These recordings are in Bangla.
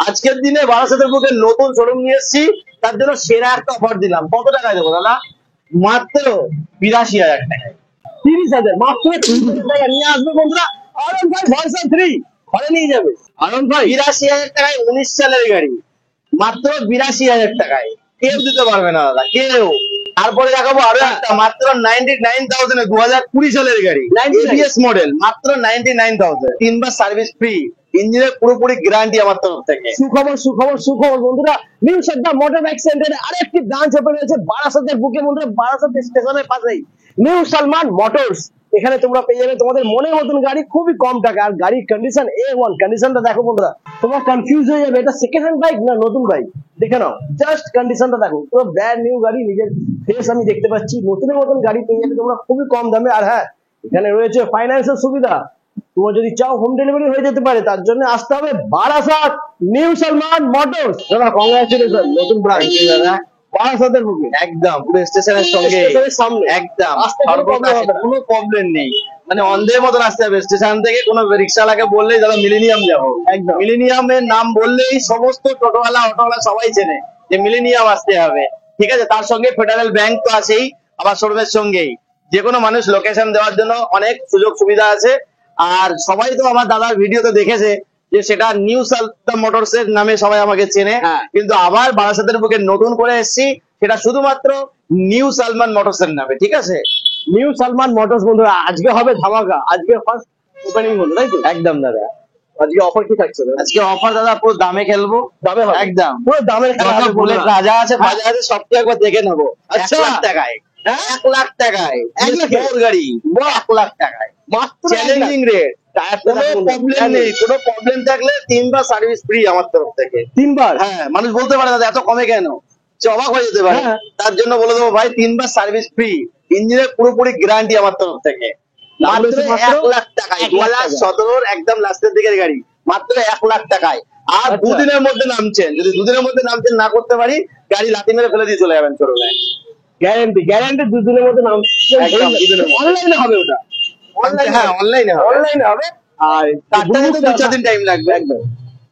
আজকের দিনে বারাসাতের বুকে নতুন শোরুম নিয়ে এসেছি, তার জন্য সেরা একটা অফার দিলাম। কত টাকায় দেবো দাদা? মাত্র ৮২,০০০ টাকায়। ৩০,০০০ মাত্র ৩০,০০০ টাকা নিয়ে আসবে বন্ধুরা। আরন ভাই ভার্সন 3 ঘরে নিয়ে যাবে। আরন ভাই ৮২,০০০ টাকায় ১৯ সালের গাড়ি, মাত্র ৮২,০০০ টাকায় কেউ দিতে পারবে না দাদা, কেউ। তারপরে দেখাবো আরো একটা মাত্র 99,000 এ 2020 সালের গাড়ি, এবিএস মডেল, মাত্র 99,000, 3 বার সার্ভিস ফ্রি, ইঞ্জিনের পুরোপুরি গ্যারান্টি আমার তরফ থেকে। সুখবর সুখবর সুখবর বন্ধুরা, নিউ সাদ্দা মোটর বাইক সেন্টারে আরেকটি ব্রাঞ্চ ওপেন হয়েছে বারাসাতের বুকে বন্ধুরা, বারাসাত স্টেশনের পাশেই নিউ সালমান মোটরস। এখানে তোমরা পেয়ে যাবে তোমাদের মনের মতন গাড়ি খুবই কম টাকা, আর গাড়ির কন্ডিশন A1। কন্ডিশনটা দেখো বন্ধুরা, তোমরা কনফিউজ হয়ে যাবে এটা সেকেন্ড হ্যান্ড বাইক না নতুন বাইক। দেখে নাও জাস্ট কন্ডিশনটা দেখো, পুরো ব্র্যান্ড নিউ গাড়ি, নিজের ফেস আমি দেখতে পাচ্ছি। নতুনের মতন গাড়ি পেয়ে যাবে তোমরা খুবই কম দামে। আর হ্যাঁ, এখানে রয়েছে ফাইন্যান্সের সুবিধা। তোমরা যদি চাও হোম ডেলিভারি হয়ে যেতে পারে, তার জন্য আসতে হবে বারাসাত নিউ সালমান মোটরস। দাদা কংগ্রাচুলেশন, নতুন ব্রাঞ্চ দাদা বারাসাতের বুকে, একদম পুরো স্টেশনের সঙ্গে, সামনে একদম আসতে কোনো প্রবলেম নেই। মানে অন্ধের মতন আসতে হবে স্টেশন থেকে। কোনো রিক্সাওয়ালাকে বললেই দাদা মিলেনিয়াম যাবো, একদম মিলেনিয়ামের নাম বললেই সমস্ত টোটোওয়ালা অটোওয়ালা সবাই চেনে যে মিলেনিয়াম আসতে হবে। ঠিক আছে, তার সঙ্গে ফেডারেল ব্যাংক তো আছেই, আবার শোরুমের সঙ্গেই যে কোনো মানুষ লোকেশন দেওয়ার জন্য অনেক সুযোগ সুবিধা আছে। আর সবাই তো আমার দাদার ভিডিওতে দেখেছে যে সেটা নিউ সালমান মোটরস এর নামে সবাই আমাকে চেনে, কিন্তু আবার বারাসাতের বুকে নতুন করে এসেছি, সেটা শুধুমাত্র নিউ সালমান মোটরস এর নামে। ঠিক আছে, নিউ সালমান মোটরস বন্ধুরা, আজকে হবে ধামাকা, আজকে ফার্স্ট ওপেনিং হলো তাই তো? একদম দাদা। আজকে অফার কি থাকছে? আজকে অফার দাদা পুরো দামে খেলবো, দামে হবে একদম পুরো দামের খেলা হবে। বুলেট রাজা আছে বাজারে, সবকে একবার দেখে নেবো। ১ লাখ টাকায়, ১ লাখ টাকায় 1 লাখে গাড়ি, ১ লাখ টাকায় মাত্র চ্যালেঞ্জিং রেট। কোনো প্রবলেম নেই, কোনো প্রবলেম থাকলে 3 বার সার্ভিস ফ্রি আমার তরফ থেকে। 3 বার? হ্যাঁ, মানুষ বলতে পারে দাদা এত কমে কেন, সে অবাক হয়ে যেতে পারে। তার জন্য বলে দেবো ভাই 3 বার সার্ভিস ফ্রি, ইঞ্জিনের পুরোপুরি গ্যারান্টি আমার তরফ থেকে। মাত্র ১ লাখ টাকায়, 2017 একদম লাস্টের দিকের গাড়ি, মাত্র ১ লাখ টাকায়। আর দুদিনের মধ্যে নামছেন, যদি দুদিনের মধ্যে নামছেন না করতে পারি, গাড়ি লাথি মেরে ফেলে দিয়ে চলে যাবেন শোরুমে। গ্যারান্টি গ্যারান্টি দুদিনের মধ্যে নামছেন, অনলাইনে হবে ওটা? হ্যাঁ, অনলাইনে হবে। আর তারটা কিন্তু 2-4 দিন টাইম লাগবে। একদম।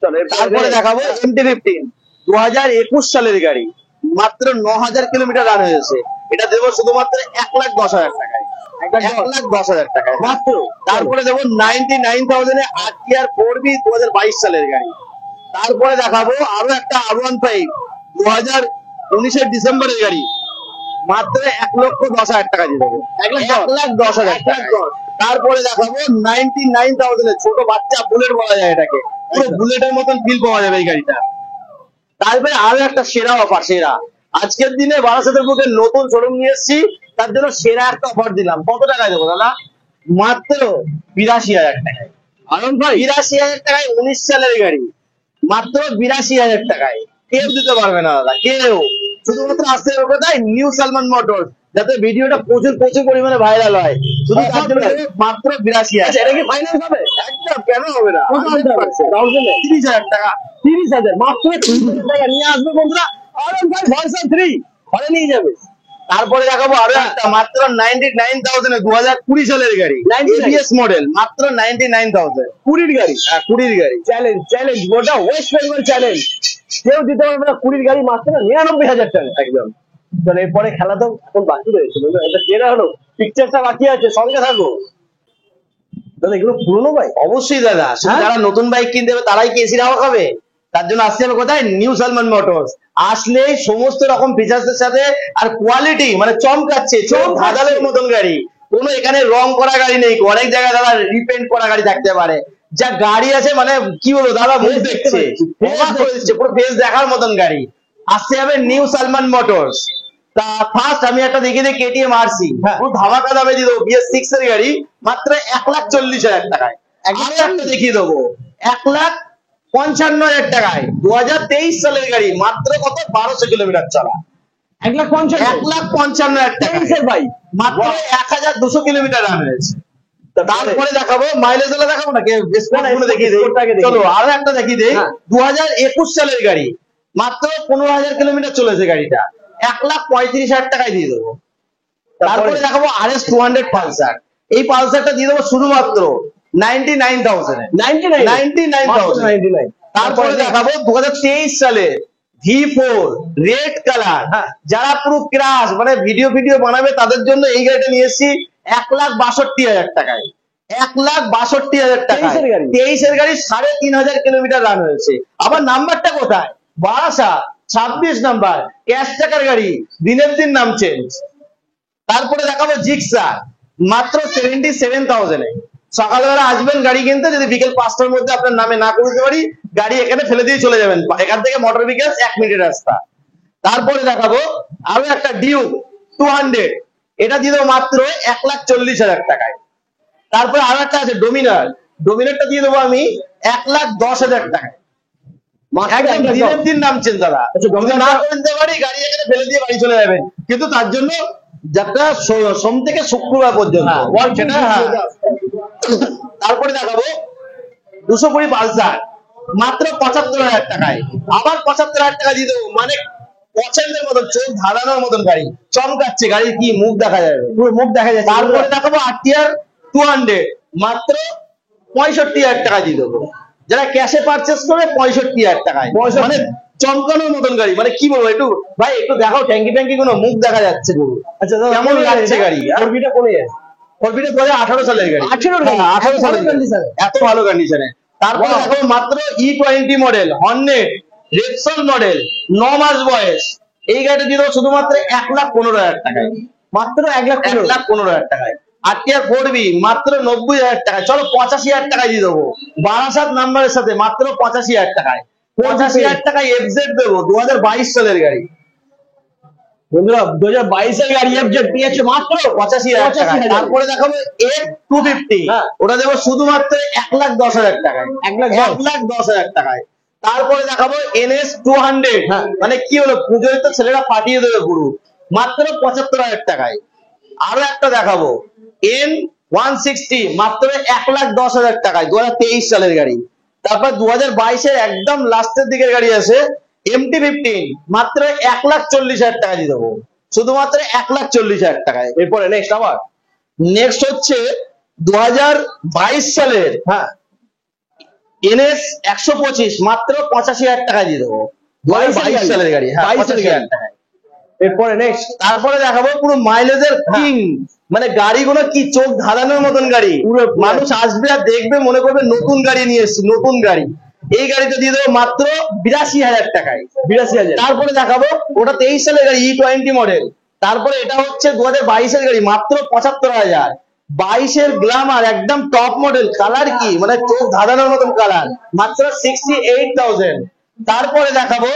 চলো তারপরে দেখাবো MT-15, 2021 সালের গাড়ি, মাত্র 9,000 কিলোমিটার রান হয়েছে। এটা দেবো শুধুমাত্র ১,১০,০০০ টাকায়, ১,১০,০০০ টাকায় মাত্র। তারপরে দেবো 99,000 এ RTR 4B 2022 সালের গাড়ি। তারপরে দেখাবো আরো একটা R15 2019 ডিসেম্বরের গাড়ি, মাত্র ১,১০,০০০ টাকা দিয়ে দেবো, ১,১০,০০০ টাকা। তারপরে দেখাবো 99,000 এ ছোট বাচ্চা বুলেট বলা যায় এটাকে, পুরো বুলেটের মতন ফিল পাওয়া যাবে এই গাড়িটা। তারপরে আরো একটা সেরা অফার, সেরা আজকের দিনে বারাসাতের বুকে নতুন শোরুম নিয়ে এসেছি, তার জন্য সেরা একটা অফার দিলাম। কত টাকায় দেবো দাদা? মাত্র ৮২,০০০ টাকায়। আনন্দ ভাই ৮২,০০০ টাকায় 19 সালের গাড়ি, মাত্র ৮২,০০০ টাকায় কেউ দিতে পারবে না দাদা, কেউ। শুধুমাত্র আসতে হবে কোথায়? নিউ সালমান মোটরস, যাতে ভিডিওটা প্রচুর প্রচুর পরিমাণে ভাইরাল হয়, শুধু তার জন্য মাত্র ৮২,০০০। এটা কি ফাইন্যান্স হবে? একদম, কেন হবে না? 30,০০০ টাকা, 30,000 মাত্র 30,000 টাকা নিয়ে আসবে বন্ধুরা। আরন ভাই ভার্সন 3 ঘরে নিয়ে যাবে। তারপরে দেখাবো আরো একটা মাত্র 99,000 এ 2020 সালের গাড়ি, এবিএস মডেল, মাত্র 99,000, 20 গাড়ি। 20 গাড়ি। চ্যালেঞ্জ চ্যালেঞ্জ, গোটা ওয়েস্ট বেঙ্গল চ্যালেঞ্জ, কেউ দিতে পারবে না 20 গাড়ি মাত্র 99,000 টাকা। একদম। চলো এরপরে খেলা তো এখন বাকি রয়েছে, এটা যেটা হলো পিকচারটা বাকি আছে, সঙ্গে থাকো দাদা। এগুলো পুরোনো বাইক? অবশ্যই দাদা, যারা নতুন বাইক কিনতে হবে তারাই কি এসি হাওয়া খাবে? তার জন্য আসতে হবে কোথায়? New Salman motors. আসলেই সমস্ত রকম ফিচার্স এর সাথে আর কোয়ালিটি মানে চমকাচ্ছে, ধাঁধালের মতন গাড়ি। কোনো এখানে রং করা গাড়ি নেই, অনেক জায়গায় দাদা রিপেন্ট করা গাড়ি থাকতে পারে, যা গাড়ি আছে মানে কি বলবো দাদা, মুখ দেখছে, অবাক করে দিচ্ছে, পুরো ফেস দেখার মতন গাড়ি। আসতে হবে নিউ সালমান মোটরস। তা ফার্স্ট আমি একটা দেখিয়ে দিই KTM RC, পুরো ধামাকা দামে দিয়ে দেবো, BS6 এর গাড়ি, মাত্র 1,40,000 টাকায়। আরো একটা দেখিয়ে দেবো 1,55,000 টাকায়, 2023 সালের গাড়ি, মাত্র কত 1200 কিলোমিটার চলা, 1,55,000 টাকা ভাই, মাত্র 1,200 কিলোমিটার রান হয়েছে। তারপরে দেখাবো মাইলেজ গুলো, দেখাবো না দেখিয়ে দিই। চলো আরো একটা দেখিয়ে দিই, 2021 সালের গাড়ি, মাত্র 15,000 কিলোমিটার চলেছে গাড়িটা, 1,35,000 টাকায় দিয়ে দেবো। তারপরে দেখাবো RS 200 পালসার, এই পালসারটা দিয়ে দেবো শুধুমাত্র 99,000 এ, 99,000 তারপরে দেখাবো 2023 সালে V4 রেড কালার, যারা পুরো ক্রাশ মানে ভিডিও বানাবে তাদের জন্য এই গাড়িটা নিয়ে এসেছি 1,62,000 টাকায়। 1,62,000 টাকা 23-এর গাড়ি 3,500 কিলোমিটার রান হয়েছে। আবার নাম্বারটা কোথায়? বারাসাত, 26 নাম্বার, ক্যাশ টাকার গাড়ি, দিনের দিন নাম চেঞ্জ। তারপরে দেখাবো জিক্সার, মাত্র 77,000 এ। সকালবেলা আসবেন গাড়ি কিনতে, যদি বিকেল 5টার মধ্যে আপনার নামে না করতে পারি গাড়ি এখানে ফেলে দিয়ে চলে যাবেন, এখান থেকে মোটর বিকেল 1 মিনিটের রাস্তা। তারপরে দেখাবো আরো একটা ডিউক 200, এটা দিয়ে দেবো মাত্র 1,40,000 টাকায়। তারপরে আরো একটা আছে ডোমিনারটা দিয়ে দেবো আমি 1,10,000 টাকায়। একদম দিনের দিন নামছেন দাদা, যদি না করতে পারি গাড়ি এখানে ফেলে দিয়ে বাড়ি চলে যাবেন, কিন্তু তার জন্য যাত্রা সোম থেকে শুক্রবার পর্যন্ত সেটা। তারপরে দেখাবো 220 পালসার, মাত্র 75,000 টাকায়। আবার 75,000 টাকা দিয়ে দেবো, মানে পছন্দের মতন, চোখ ধাঁধানোর মতন গাড়ি, চমকাচ্ছে, গাড়ির কি মুখ দেখা যাবে, পুরো মুখ দেখা যাচ্ছে। তারপরে দেখাবো RTR 200, মাত্র 65,000 টাকা দিয়ে দেবো। যারা ক্যাশে পারচেস করে 65,000 টাকায়, মানে চমকানোর মতন গাড়ি, মানে কি বলবো, একটু ভাই একটু দেখাও ট্যাঙ্কি কোনো মুখ দেখা যাচ্ছে পুরো। আচ্ছা কেমন লাগছে গাড়ি? ফোরবিটা কোনে আছে? ফোরবিটা 2018 সালের গাড়ি, 18 সালের এত ভালো কন্ডিশনে। তারপরে দেখো মাত্র E20 model Hornet Repsol model, 9 মাস বয়স, এই গাড়িটা দিয়ে দেবো শুধুমাত্র 1,15,000 টাকায়। মাত্র 1,15,000 টাকায়। RTR 4B মাত্র 90,000 টাকায়। চলো 85,000 টাকায় দিয়ে দেবো, বারাসাত নাম্বারের সাথে মাত্র 85,000 টাকায়। 85,000 টাকায় FZ দেবো, 2022 সালের গাড়ি। বন্ধুরা 2022 এর গাড়ি FZ পেয়েছে মাত্র 85,000 টাকায়। তারপরে দেখাবো F250, ওটা দেবো শুধুমাত্র 1,10,000 টাকায়। 1,10,000 টাকায়। তারপরে দেখাবো NS 200, মানে কি হলো, পুজোয় তো ছেলেরা পাঠিয়ে দেবে পুরো, মাত্র 75,000 টাকায়। আরো একটা দেখাবো N160, মাত্র 1,10,000 টাকায়, 2023 সালের গাড়ি। তারপর 2022 একদম লাস্টের দিকের গাড়ি আছে MT-15, মাত্র 1,40,000 টাকা দিয়ে দেবো, শুধুমাত্র 1,40,000 টাকায়। এরপরে নেক্সট হচ্ছে 2022 সালের NS 125, মাত্র 85,000 টাকা দিয়ে দেবো, 2022 সালের গাড়ি, 85,000 টাকায়। এরপরে তারপরে দেখাবো পুরো মাইলেজের কিং, মানে গাড়িগুলো কি চোখ ধাঁধানোর মতন গাড়ি, মানুষ আসবে আর দেখবে মনে করবে নতুন গাড়ি নিয়ে এসেছি, নতুন গাড়ি। এই গাড়িটা দিয়ে দেবো মাত্র 82,000 টাকায়। 82,000। তারপরে দেখাবো ওটা 23 সালের গাড়ি E20 মডেল। তারপরে এটা হচ্ছে 2022 এর গাড়ি, মাত্র 75,000। 22 এর গ্ল্যামার একদম টপ মডেল, কালার কি মানে চোখ ধাঁধানোর মতন কালার, মাত্র 68,000। তারপরে দেখাবো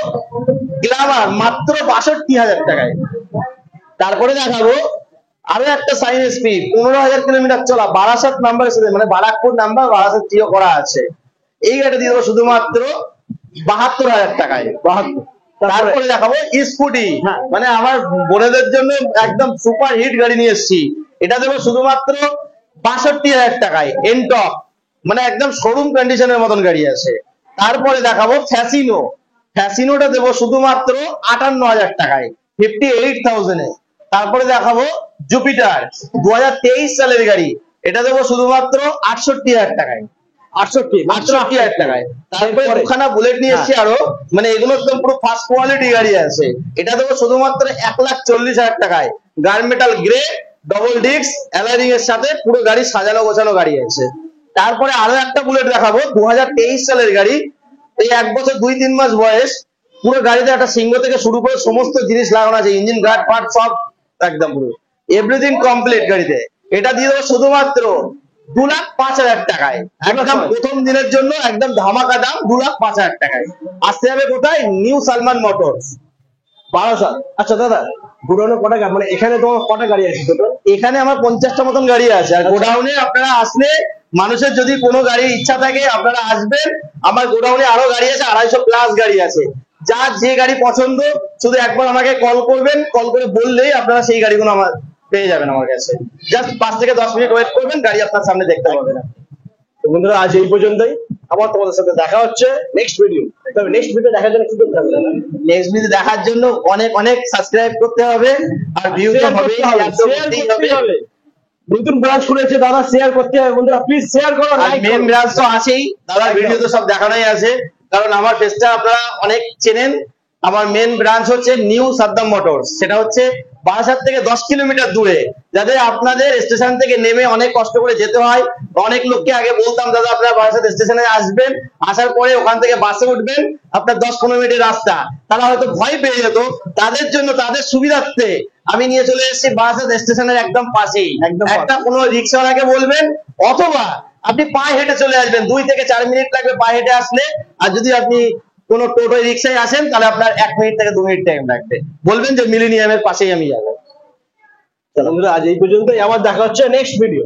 গ্ল্যামার মাত্র 62,000 টাকায়। তারপরে দেখাবো আরো একটা সাইন এসপি 15,000 কিলোমিটার চলা, বারাসাত নাম্বারের সাথে, মানে বারাকপুর নাম্বার, বারাসাত জিও করা আছে। এই গাড়িটা দিয়ে দেবো শুধুমাত্র 72,000 টাকায়। 72। তারপরে দেখাবো স্কুটি, মানে আমার বোনেদের জন্য একদম সুপার হিট গাড়ি নিয়ে এসেছি, এটা দেবো শুধুমাত্র 62,000 টাকায়। এনটক, মানে একদম শোরুম কন্ডিশনের মতন গাড়ি আছে। তারপরে দেখাবো ফ্যাসিনোটা দেবো শুধুমাত্র 58,000 টাকায়, 58,000 এ। তারপরে দেখাবো জুপিটার 2023 সালের গাড়ি, এটা দেবো শুধুমাত্র 68,000 টাকায়। 68,000 টাকায়। তারপরে দুখানা বুলেট নিয়ে এসেছি আরো, মানে এগুলো একদম পুরো ফার্স্ট কোয়ালিটি গাড়ি আছে, এটা দেবো শুধুমাত্র 1,40,000 টাকায়। গার্মেটাল গ্রে, ডবল ডিস্ক, অ্যালারিং এর সাথে, পুরো গাড়ি সাজানো গোছানো গাড়ি আছে। তারপরে আরো একটা বুলেট দেখাবো 2023 সালের গাড়ি, এই 1 বছর 2-3 মাস বয়স, পুরো গাড়িতে একটা সিংহ থেকে শুরু করে সমস্ত জিনিস লাগানো আছে, ইঞ্জিন গার্ড পার্ট সব একদম পুরো এভরিথিং কমপ্লিট গাড়িতে। এটা দিয়ে দেবো শুধুমাত্র 2,05,000 টাকায়। একদম প্রথম দিনের জন্য একদম ধামাকা দাম, 2,05,000 টাকায়। আসতে হবে কোথায়? New Salman motors, Barasat. আচ্ছা দাদা, গোডাউনে কটা, মানে এখানে তোমার কটা গাড়ি আছে? এখানে আমার 50টা মতন গাড়ি আছে, আর গোডাউনে আপনারা আসলে মানুষের যদি কোনো গাড়ির ইচ্ছা থাকে আপনারা আসবেন, আমার গোডাউনে আরো গাড়ি আছে, 250 প্লাস গাড়ি আছে। যার যে গাড়ি পছন্দ শুধু একবার আমাকে কল করবেন, কল করে বললেই আপনারা সেই গাড়িগুলো আমার পেয়ে যাবেন আমার কাছে। জাস্ট 5 থেকে 10 মিনিট ওয়েট করবেন, গাড়ি আপনার সামনে দেখতে পাবেন। তো বন্ধুরা আজ এই পর্যন্তই, আবার তোমাদের সাথে দেখা হচ্ছে নেক্সট ভিডিও। তবে নেক্সট ভিডিও দেখার জন্য কি করতে হবে? নেক্সট ভিডিও দেখার জন্য অনেক সাবস্ক্রাইব করতে হবে, আর ভিউ তো হবেই, হবে। নতুন ব্রাঞ্চ খুলেছে দাদা, শেয়ার করতে হবে বন্ধুরা, প্লিজ শেয়ার করো। মেন ব্রাঞ্চ তো আছেই দাদা, ভিডিও তো সব দেখানোই আছে, কারণ আমার পেজটা আপনারা অনেক চেনেন। আমার মেন ব্রাঞ্চ হচ্ছে নিউ সাদ্দাম মোটরস, সেটা হচ্ছে বারাসাত থেকে 10 কিলোমিটার দূরে। যাদের আপনাদের স্টেশন থেকে নেমে অনেক কষ্ট করে যেতে হয়, অনেক লোককে আগে বলতাম দাদা আপনারা বারাসাত স্টেশনে আসবেন, আসার পরে ওখান থেকে বাসে উঠবেন, আপনার 10-15 মিনিটের রাস্তা, তারা হয়তো ভয় পেয়ে যেত। তাদের জন্য, তাদের সুবিধার্থে আমি নিয়ে চলে এসেছি বারাসাত স্টেশনের একদম পাশেই। একটা কোনো রিক্সাওয়ালাকে বলবেন, অথবা আপনি পায়ে হেঁটে চলে আসবেন, 2 থেকে 4 মিনিট লাগবে পায়ে হেঁটে আসলে। আর যদি আপনি কোনো টোটো রিক্সায় আসেন তাহলে আপনার 1 মিনিট থেকে 2 মিনিট টাইম লাগবে। বলবেন যে মিলেনিয়ামের পাশেই আমি যাবো। বন্ধুরা আজ এই পর্যন্তই, আবার দেখা হচ্ছে নেক্সট ভিডিও।